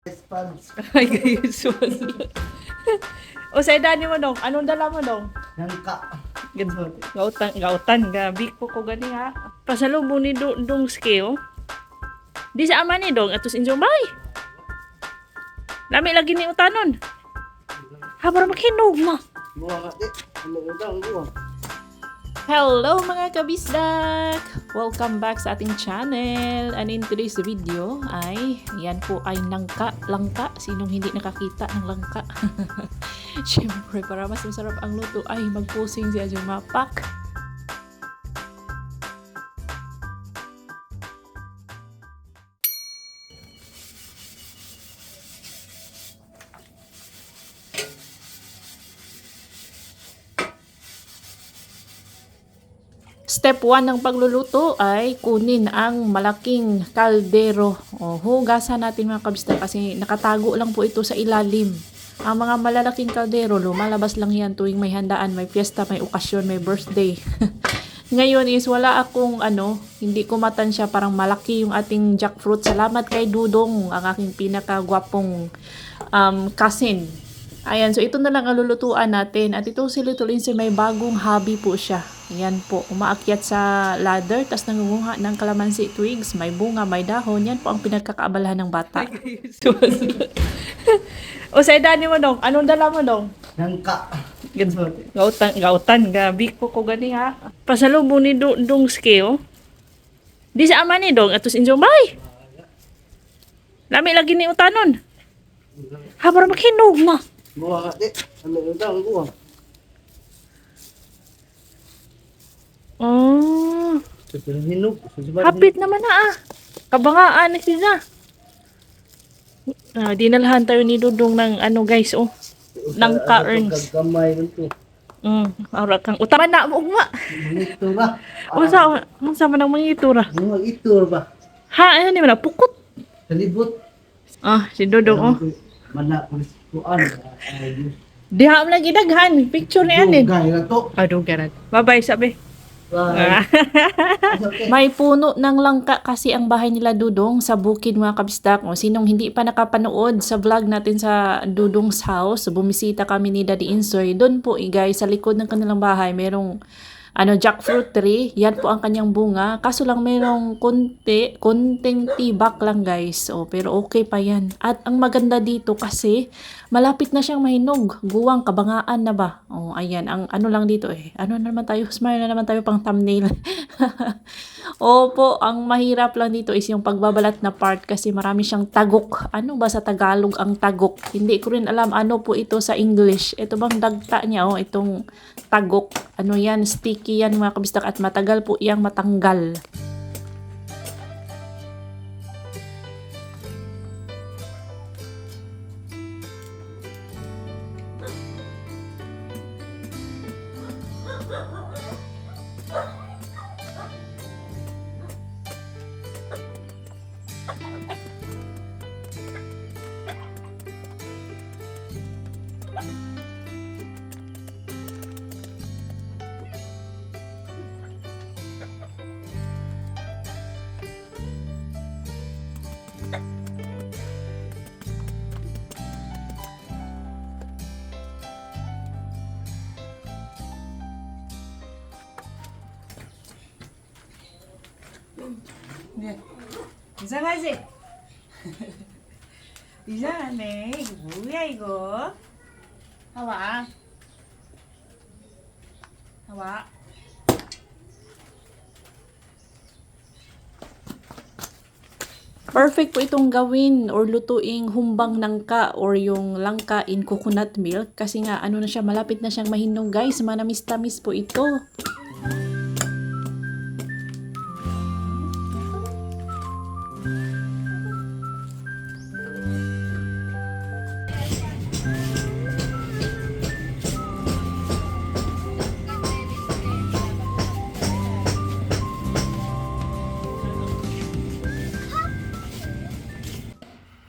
Sponge. Ay, gayos. O sa edad mo dong, anong dala mo dong? Nangka. Gautan, gautan, gabi ko ko gani ha. Pasalubong ni dong skill. Di sa ama ni dong, atos injong bay. Lami lagi ni utanon. Habar makinog mo. Buwa ka di. Ano daw buwa? Hello mga kabisdak! Welcome back sa ating channel. And in today's video ay, yan po ay langka. Sinong hindi nakakita ng langka? Siyempre, para mas masarap ang luto ay magpusing si Ajong Mapak. Step 1 ng pagluluto ay kunin ang malaking kaldero. O, hugasan natin mga kabista kasi nakatago lang po ito sa ilalim. Ang mga malalaking kaldero, lumalabas lang yan tuwing may handaan, may fiesta, may okasyon, may birthday. Ngayon is wala akong hindi ko matansya, parang malaki yung ating jackfruit. Salamat kay Dudong, ang aking pinakagwapong cousin. Ayan, so ito na lang ang lulutuan natin. At ito si Little Lindsay, may bagong hobby po siya. Ayan po, umaakyat sa ladder, tapos nangunguha ng kalamansi twigs, may bunga, may dahon. Yan po ang pinagkakaabalahan ng bata. O sa edad mo dong, anong dala mo dong? Nangka. Gautan, gabi ko ko gani ha. Pasalubong ni dong skill. Di sa ama ni dong, atos injong bay. Lami lagi ni utanon. Habar makinog mo. Buwa ka di. Ano daw buwa? Oh, Susunod hinog. hapit naman na ah. Kabangaan na sila. Dinalhan tayo ni Dudong ng guys, nangka earns. Gagamay nito. Ara kang utama na mo ugma. Monitor ba? Unsa man ang mga itura? Mga itur ba? Ha, ano ni man pukot. Salibot. Si Dudong Mana pulis kuan. Diha man lagi daghan picture ni anin. Gay na to. Garan. Bye-bye sabi. Bye. Okay. May puno ng langka kasi ang bahay nila Dudong sa bukid mga kabisdak. O sinong hindi pa nakapanood sa vlog natin sa Dudong's house, bumisita kami ni Daddy Insoy. Doon po guys, sa likod ng kanilang bahay, merong jackfruit tree. Yan po ang kanyang bunga. Kaso lang merong konting tibak lang guys. Pero okay pa yan. At ang maganda dito kasi malapit na siyang mahinog. Guwang kabangaan na ba? Ayan. Ang lang dito Ano na naman tayo? Smile na naman tayo pang thumbnail. Opo, ang mahirap lang dito is yung pagbabalat na part kasi marami siyang tagok. Ano ba sa Tagalog ang tagok? Hindi ko rin alam ano po ito sa English. Ito bang dagta niya itong tagok. Ano yan? Sticky yan mga kabistak at matagal po iyang matanggal. 이상하지? 이상하네. 이거 뭐야 이거? 하와. 하와. Perfect po itong gawin or lutuing humbang nangka or yung langka in coconut milk kasi nga na siya, malapit na siyang mahinog guys. Manamis-tamis po ito.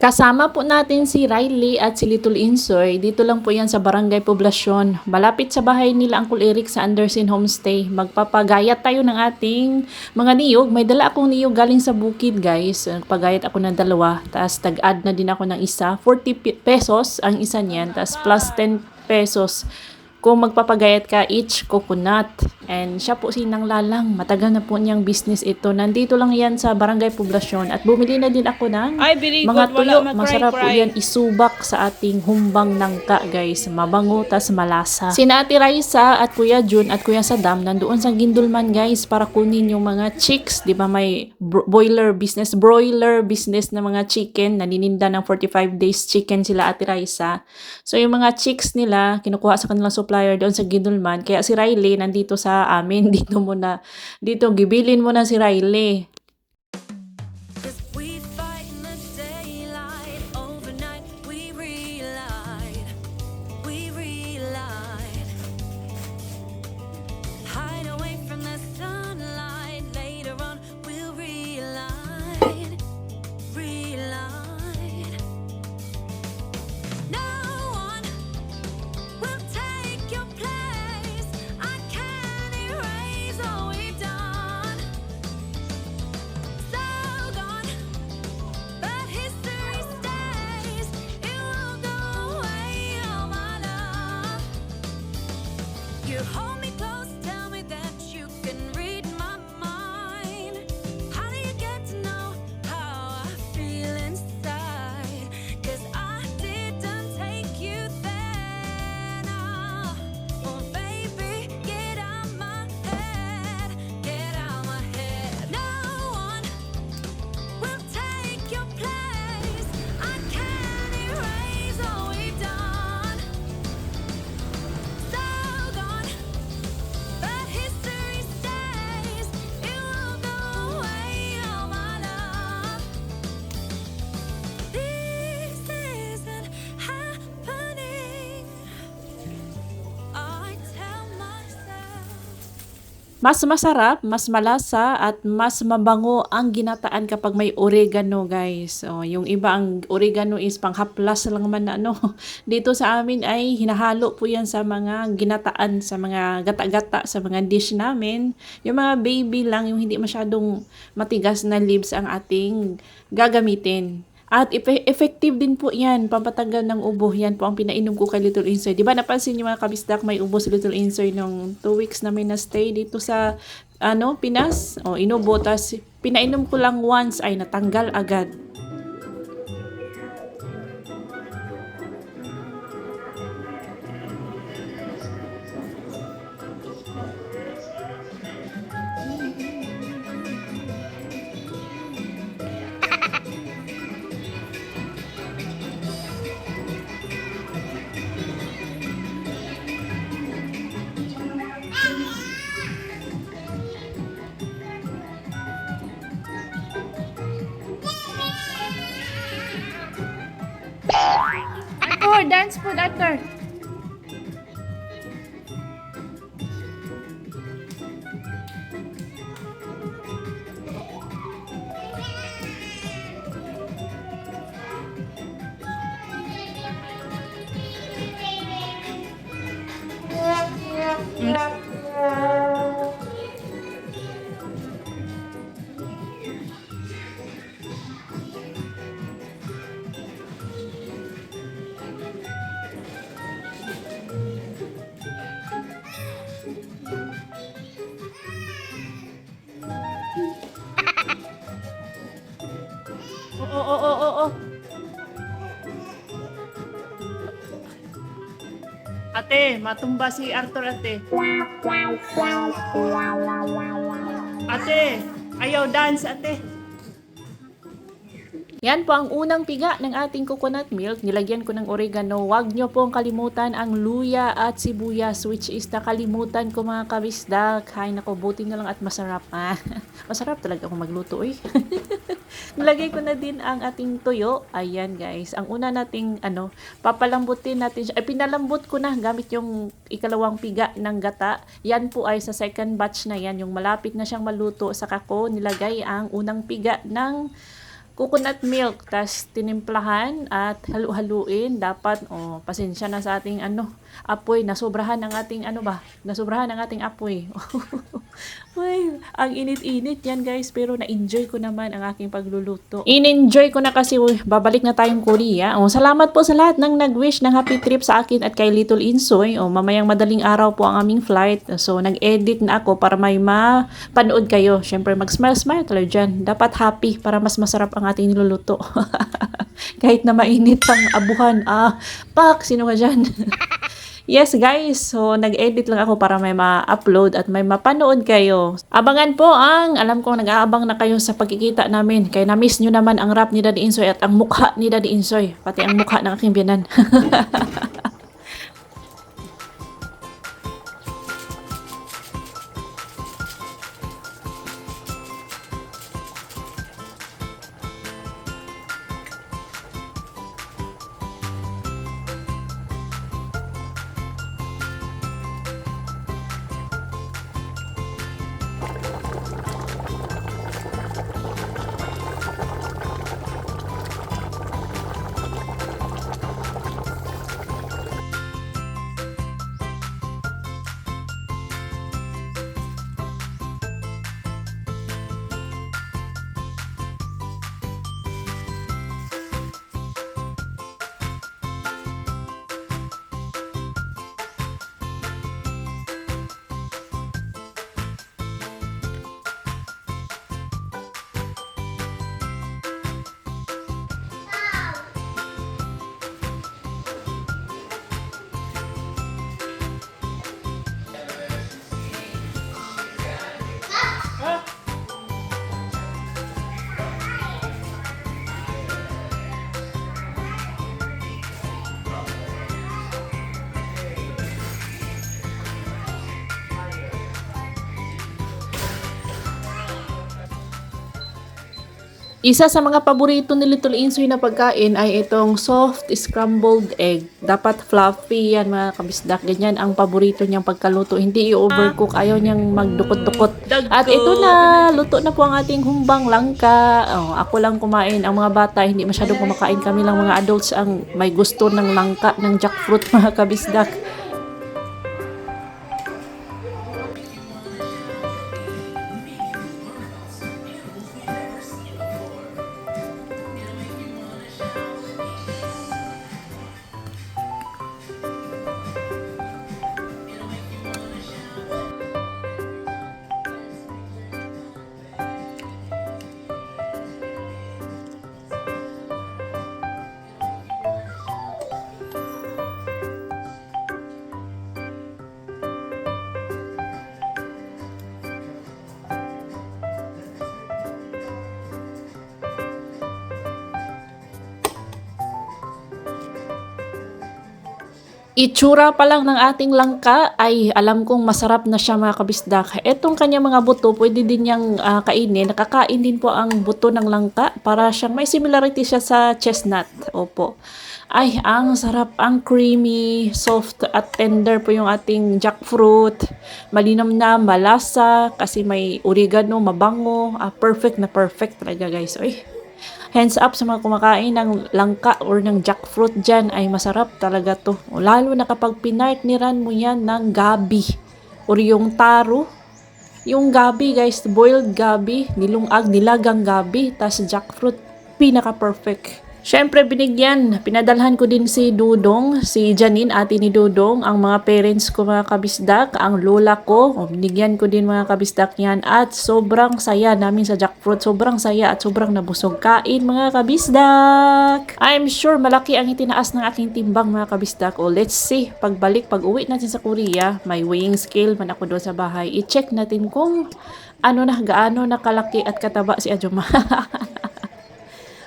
Kasama po natin si Riley at si Little Insoy. Dito lang po yan sa Barangay Poblasyon. Malapit sa bahay nila Uncle Eric sa Anderson Homestay. Magpapagayat tayo ng ating mga niyog. May dala akong niyog galing sa bukid, guys. Nagpagayat ako ng 2. Tapos tag-add na din ako ng isa. 40 pesos ang isa niyan. Tapos plus 10 pesos kung magpapagayat ka each coconut. And siya po si Nang Lalang. Matagal na po niyang business ito. Nandito lang yan sa Barangay Poblasyon. At bumili na din ako ng mga tuyo. Masarap po yan isubak sa ating humbang nangka, guys. Mabango, tas malasa. Sina Ate Raisa at Kuya Jun at Kuya Sadam nandoon sa Gindulman, guys, para kunin yung mga chicks. Di ba may broiler business na mga chicken. Nanininda ng 45 days chicken sila Ate Raisa. So yung mga chicks nila, kinukuha sa kanilang supplier doon sa Gindulman. Kaya si Riley nandito sa amin. Dito gibilin mo na si Riley. You hold me close, tell me that you can read my mind. How do you get to know how I feel inside? 'Cause I didn't take you there, no. Oh baby, get out my head, get out my head. No one will take your place. I can't erase all we've done. So gone, but history stays. It will go away, all my love. This isn't happening. I tell myself. Mas masarap, mas malasa, at mas mabango ang ginataan kapag may oregano, guys. O, yung iba ang oregano is panghaplas lang man na ano. Dito sa amin ay hinahalo po yan sa mga ginataan, sa mga gata-gata, sa mga dish namin. Yung mga baby lang, yung hindi masyadong matigas na leaves ang ating gagamitin. At effective din po yan, pampatanggal ng ubo. Yan po ang pinainom ko kay Little Insoy. Di ba napansin niyo mga kabisdak, may ubo si Little Insoy nung 2 weeks na may na-stay dito sa Pinas. O, inubo. Tas pinainom ko lang once ay natanggal agad. Actor, dance food, actor. Oo. Ate, matumba si Arthur, ate. Ate, ayaw dance, ate. Yan po ang unang piga ng ating coconut milk. Nilagyan ko ng oregano. Huwag nyo pong kalimutan ang luya at sibuyas, which is nakalimutan ko mga kabisdak. Hay nako, buti na lang at masarap. Masarap talaga akong magluto eh. Nilagay ko na din ang ating tuyo. Ayan guys. Ang una nating papalambutin natin siya. Pinalambot ko na gamit yung ikalawang piga ng gata. Yan po ay sa second batch na yan. Yung malapit na siyang maluto. Saka ko nilagay ang unang piga ng coconut milk, tas tinimplahan at halu-haluin. Dapat, pasensya na sa ating apoy, nasobrahan ng ating nasobrahan ng ating apoy. Ay, ang init-init yan guys, pero na-enjoy ko naman ang aking pagluluto. In-enjoy ko na kasi babalik na tayong Korea. Salamat po sa lahat ng nag-wish ng happy trip sa akin at kay Little Insoy. Mamayang madaling araw po ang aming flight. So, nag-edit na ako para may mapanood kayo. Siyempre, mag-smile-smile kayo dyan. Dapat happy para mas masarap ang ating niluluto. Kahit na mainit ang abuhan. Sino ka dyan? Yes guys, so nag-edit lang ako para may ma-upload at may mapanood kayo. Abangan po alam ko nag-aabang na kayo sa pagkikita namin. Kaya na-miss nyo naman ang rap ni Daddy Insoy at ang mukha ni Daddy Insoy. Pati ang mukha ng aking biyanan. Isa sa mga paborito ni Little Insoy na pagkain ay itong soft scrambled egg. Dapat fluffy yan mga kabisdak. Ganyan ang paborito niyang pagkaluto. Hindi i-overcook. Ayaw niyang magdukot-dukot. At ito na, luto na po ang ating humbang langka. Ako lang kumain. Ang mga bata, hindi masyadong kumakain. Kami lang mga adults ang may gusto ng langka, ng jackfruit mga kabisdak. Itsura pa lang ng ating langka ay alam kong masarap na siya mga kabisdak. Etong kanya mga buto, pwede din niyang kainin. Nakakain din po ang buto ng langka para siyang may similarity siya sa chestnut. Opo. Ay, ang sarap, ang creamy, soft at tender po yung ating jackfruit. Malinam na, malasa, kasi may oregano, mabango. Perfect na perfect talaga guys. Oy. Hands up sa mga kumakain ng langka or ng jackfruit dyan, ay masarap talaga to. Lalo na kapag pinartneran mo yan ng gabi or yung taro. Yung gabi guys, boiled gabi, nilungag, nilagang gabi, tas jackfruit, pinaka-perfect. Syempre pinadalhan ko din si Dudong, si Janine, ate ni Dudong, ang mga parents ko mga kabisdak, ang lola ko, binigyan ko din mga kabisdak yan at sobrang saya namin sa jackfruit, sobrang saya at sobrang nabusog kain mga kabisdak. I'm sure malaki ang itinaas ng aking timbang mga kabisdak. Let's see, pag uwi natin sa Korea, may weighing scale man ako doon sa bahay, i-check natin kung gaano na kalaki at kataba si Ajuma.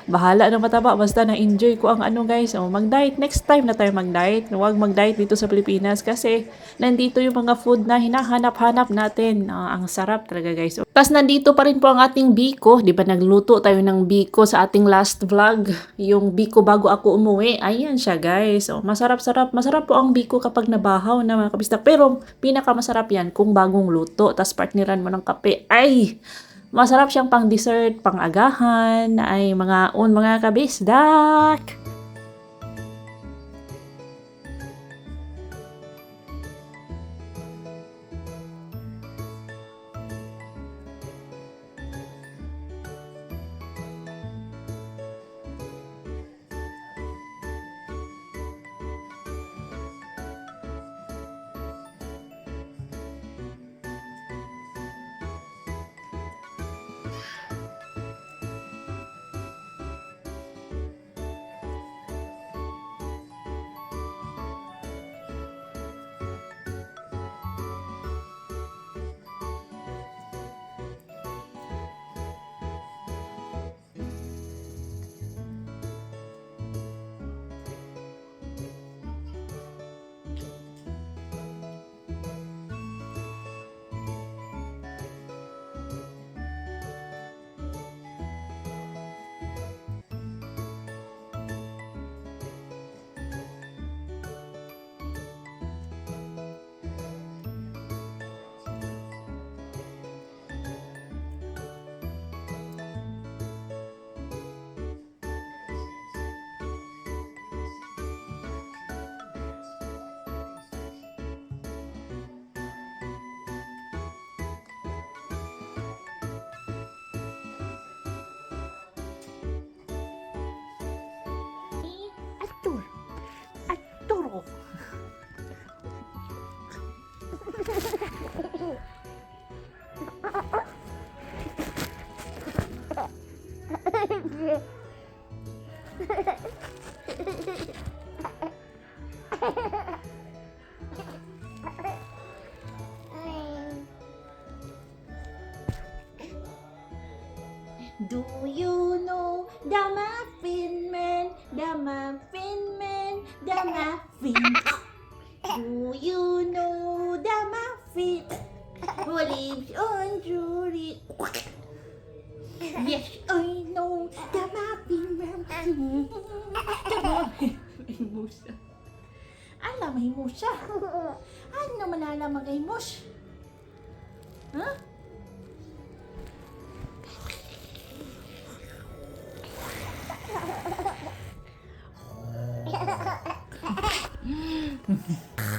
Bahala na mataba, basta na-enjoy ko ang guys. Mag-diet. Next time na tayo mag-diet. Huwag mag-diet dito sa Pilipinas kasi nandito yung mga food na hinahanap-hanap natin. Ang sarap talaga guys. Tapos nandito pa rin po ang ating biko. Di ba nagluto tayo ng biko sa ating last vlog? Yung biko bago ako umuwi. Ayan siya guys. Masarap-sarap. Masarap po ang biko kapag nabahaw na mga kabistak. Pero pinakamasarap yan kung bagong luto. Tapos partneran mo ng kape. Ay! Masarap siyang pang dessert, pang agahan, ay mga kabisdak. Arturo. Do you know the Muffin Man? The Muffin Man, the Muffin. Do you know the Muffin who lives on Drury? Yes, I know the Muffin Man. The Muffin Musa. Alam may musa. Ano malalamang ay mus? Huh?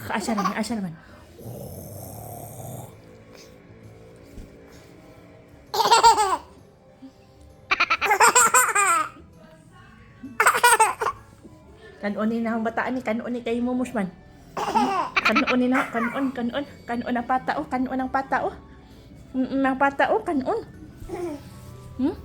Asa naman. Kanunin na ang bataan ni, kanunin kay Mumusman. Kanunin na, kanon ang pata, oh, kanon ang pata, oh. Ang pata, oh, kanon. Hmm?